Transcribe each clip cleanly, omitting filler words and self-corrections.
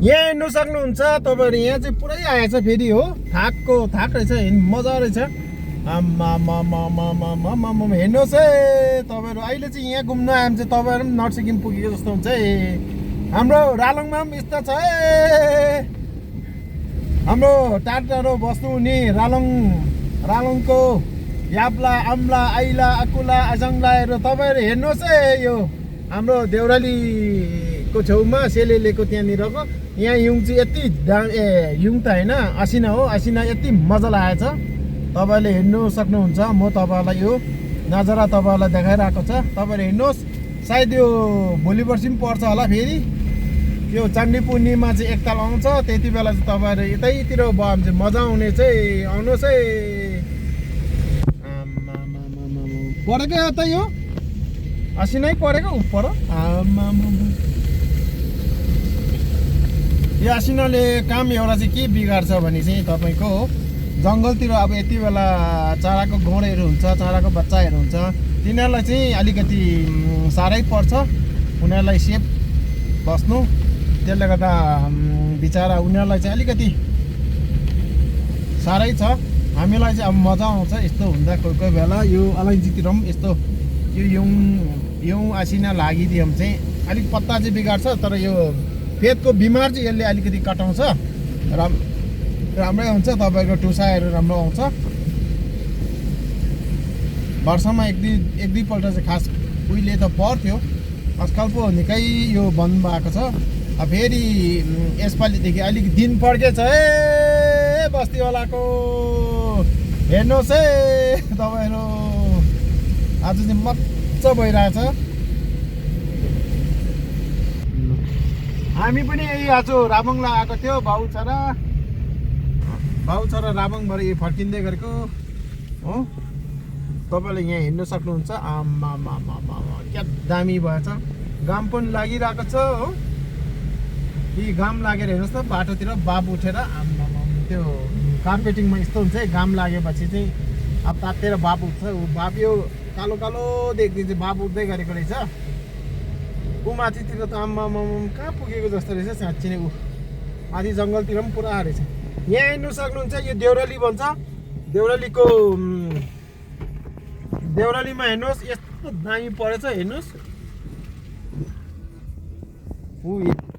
यहाँ हिँड्नु सक्नुहुन्छ तपाईँहरू। यहाँ चाहिँ पुरै आएछ फेरि हो, थाक रहेछ, मजा रहेछ। हेर्नुहोस् है तपाईँहरू, अहिले चाहिँ यहाँ घुम्न आयो भने चाहिँ तपाईँहरू पनि नर्थ सिक्किम पुगेको जस्तो हुन्छ है। हाम्रो रालङमा पनि यस्तो छ है, हाम्रो टाढो बस्नु हुने रालङको याप्ला आम्ला आइला अकुला आजङलाहरू तपाईँहरू हेर्नुहोस् है। यो हाम्रो देउरालीको छेउमा सेलेलेको त्यहाँनिरको यहाँ हिउँ चाहिँ यति हिउँ त होइन, असिना हो, असिना यति मजा लागेछ। तपाईँले हेर्नु सक्नुहुन्छ। म तपाईँहरूलाई यो नजारा तपाईँहरूलाई देखाइरहेको छ, तपाईँहरू हेर्नुहोस्। सायद यो भोलि पर्सि पनि पर्छ होला फेरि। यो चण्डी पूर्णिमा चाहिँ एकताल आउँछ, त्यति बेला चाहिँ तपाईँहरू यतैतिर भयो भने चाहिँ मजा आउने चाहिँ आउनुहोस् है। परेको त यो असिनै परेको पर। यो असिनाले काम एउटा चाहिँ के बिगार्छ भने चाहिँ तपाईँको जङ्गलतिर अब यति बेला चराको घोडहरू हुन्छ, चराको बच्चाहरू हुन्छ, तिनीहरूलाई चाहिँ अलिकति साह्रै पर्छ उनीहरूलाई सेफ बस्नु। त्यसले गर्दा बिचरा उनीहरूलाई चाहिँ अलिकति साह्रै छ। हामीलाई चाहिँ अब मजा आउँछ यस्तो हुँदा। कोही कोही बेला यो अलैँचीतिर पनि यस्तो यो हिउँ असिना लागिदियो भने चाहिँ अलिक पत्ता चाहिँ बिगार्छ, तर यो पेटको बिमार चाहिँ यसले अलिकति कटाउँछ। राम्रै हुन्छ, तपाईँको टुसाहरू राम्रो आउँछ। वर्षमा एक दुईपल्ट चाहिँ खास उहिले त पर्थ्यो, आजकल पो निकै यो बन्द भएको छ। अब फेरि यसपालिदेखि अलिक दिन पड्केछ है बस्तीवालाको। हेर्नुहोस् है तपाईँहरू, आज चाहिँ मजा भइरहेछ। हामी पनि यही आज राबङला आएको थियो, बाउ छोरा राबङबाट यो फर्किँदै गरेको हो। तपाईँले यहाँ हिँड्नु सक्नुहुन्छ। क्या दामी भएछ, घाम पनि लागिरहेको छ हो। यी घाम लागेर हेर्नुहोस् त बाटोतिर बाब उठेर त्यो कार्पेटिङमा यस्तो हुन्छ है, घाम लागेपछि चाहिँ अब तातेर बाब उठ्छ। बाब यो कालो कालो देख्ने चाहिँ बाब उठ्दै गरेको रहेछ। ऊ माथितिर त कहाँ पुगेको जस्तो रहेछ साँच्ची नै। ऊ माथि जङ्गलतिर पनि पुरा रहेछ। यहाँ हिँड्नु सक्नुहुन्छ। यो देउराली भन्छ, देउरालीमा हेर्नुहोस् यस्तो दामी परेछ। हेर्नुहोस्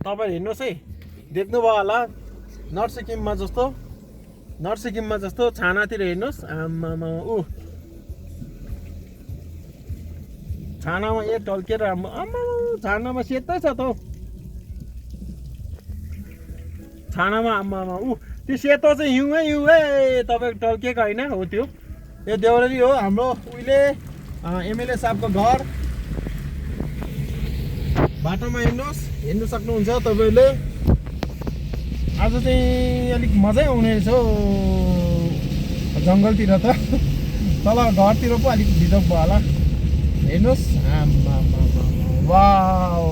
तपाईँ हेर्नुहोस् है, देख्नुभयो होला नर्थ सिक्किममा जस्तो छानातिर हेर्नुहोस्। ऊ छानामा टल्केर छानामा सेतै छ त हौ। छानामा ऊ त्यो सेतो चाहिँ हिउँ है तपाईँको टल्केको होइन हो। त्यो यो देउराली हो हाम्रो उहिले एमएलए साहबको घर। बाटोमा हेर्नु सक्नुहुन्छ तपाईँले। आज चाहिँ अलिक मजै आउने रहेछ हौ जङ्गलतिर त। तल घरतिर पो अलिक भिड भयो होला। हेर्नुहोस् वाउ।